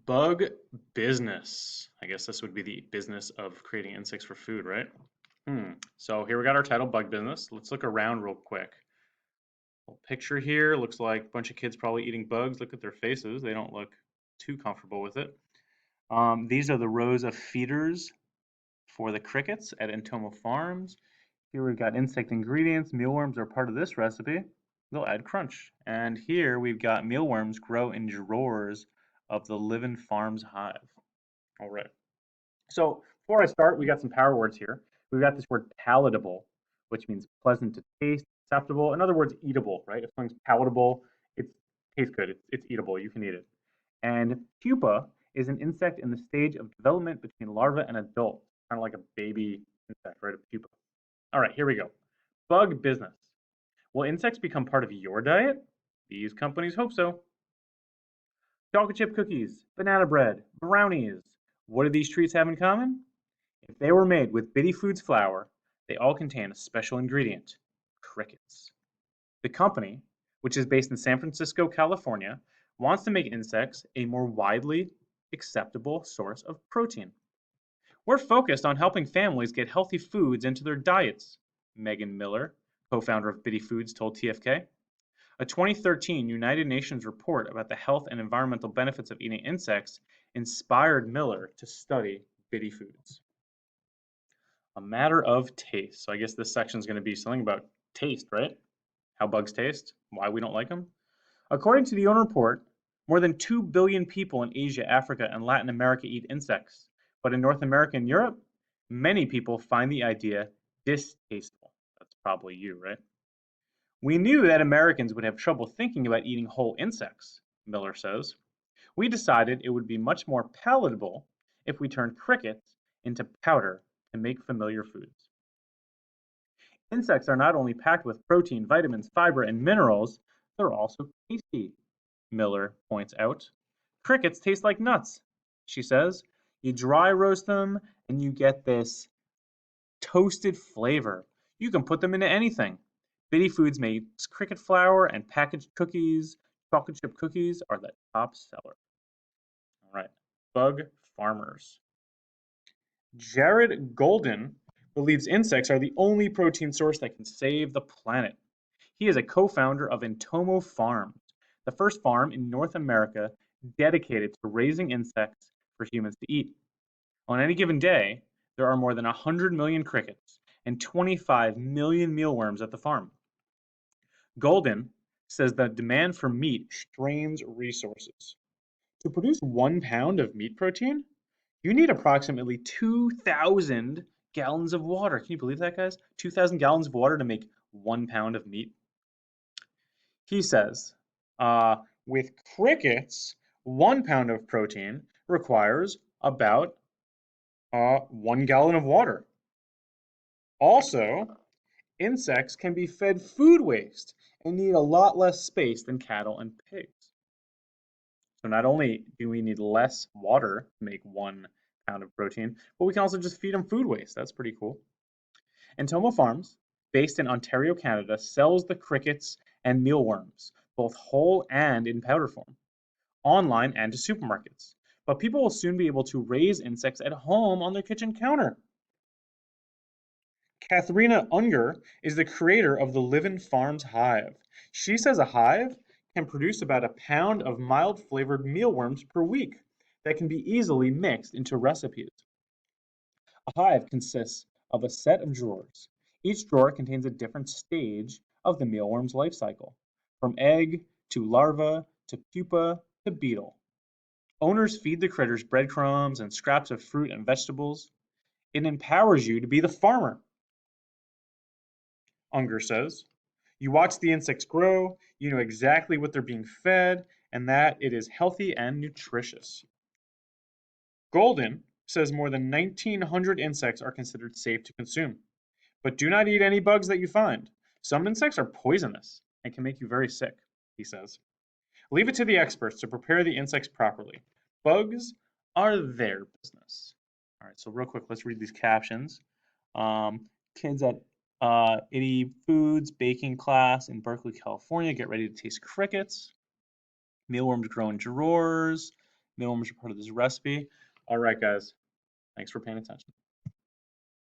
Bug business. I guess this would be the business of creating insects for food, right? So here we got our title, bug business. Let's look around real quick. Little picture here looks like a bunch of kids probably eating bugs. Look at their faces. They don't look too comfortable with it. These are the rows of feeders for the crickets at Entomo Farms. Here we've got insect ingredients. Mealworms are part of this recipe. They'll add crunch. And here we've got mealworms grow in drawers of the Livin Farms hive. All right. So before I start, we got some power words here. We've got this word palatable, which means pleasant to taste, acceptable. In other words, eatable, right? If something's palatable, it tastes good. It's eatable. You can eat it. And pupa is an insect in the stage of development between larva and adult, kind of like a baby insect, right? A pupa. All right, here we go. Bug business. Will insects become part of your diet? These companies hope so. Chocolate chip cookies, banana bread, brownies. What do these treats have in common? If they were made with Bitty Foods flour, they all contain a special ingredient, crickets. The company, which is based in San Francisco, California, wants to make insects a more widely acceptable source of protein. We're focused on helping families get healthy foods into their diets, Megan Miller, co-founder of Bitty Foods, told TFK. A 2013 United Nations report about the health and environmental benefits of eating insects inspired Miller to study Bitty Foods. A matter of taste. So I guess this section is going to be something about taste, right? How bugs taste, why we don't like them. According to the UN report, more than 2 billion people in Asia, Africa, and Latin America eat insects. But in North America and Europe, many people find the idea distasteful. That's probably you, right? We knew that Americans would have trouble thinking about eating whole insects, Miller says. We decided it would be much more palatable if we turned crickets into powder to make familiar foods. Insects are not only packed with protein, vitamins, fiber, and minerals, they're also tasty, Miller points out. Crickets taste like nuts, she says. You dry roast them and you get this toasted flavor. You can put them into anything. Bitty Foods makes cricket flour and packaged cookies. Chocolate chip cookies are the top seller. All right, bug farmers. Jared Golden believes insects are the only protein source that can save the planet. He is a co-founder of Entomo Farms, the first farm in North America dedicated to raising insects for humans to eat. On any given day, there are more than 100 million crickets and 25 million mealworms at the farm. Golden says the demand for meat strains resources. To produce 1 pound of meat protein, you need approximately 2,000 gallons of water. Can you believe that, guys? 2,000 gallons of water to make 1 pound of meat. He says, with crickets, 1 pound of protein requires about 1 gallon of water. Also, insects can be fed food waste and need a lot less space than cattle and pigs. So not only do we need less water to make 1 pound of protein, but we can also just feed them food waste. That's pretty cool. Entomo Farms, based in Ontario, Canada, sells the crickets and mealworms, both whole and in powder form, online and to supermarkets. But people will soon be able to raise insects at home on their kitchen counter. Katharina Unger is the creator of the Livin Farms hive. She says a hive can produce about 1 pound of mild flavored mealworms per week that can be easily mixed into recipes. A hive consists of a set of drawers. Each drawer contains a different stage of the mealworm's life cycle, from egg to larva to pupa to beetle. Owners feed the critters breadcrumbs and scraps of fruit and vegetables. It empowers you to be the farmer, Unger says. You watch the insects grow, you know exactly what they're being fed, and that it is healthy and nutritious. Golden says more than 1,900 insects are considered safe to consume. But do not eat any bugs that you find. Some insects are poisonous and can make you very sick, he says. Leave it to the experts to prepare the insects properly. Bugs are their business. All right, so real quick, let's read these captions. Kids at Itty Foods baking class in Berkeley, California, get ready to taste crickets. Mealworms grow in drawers. Mealworms are part of this recipe. All right, guys. Thanks for paying attention.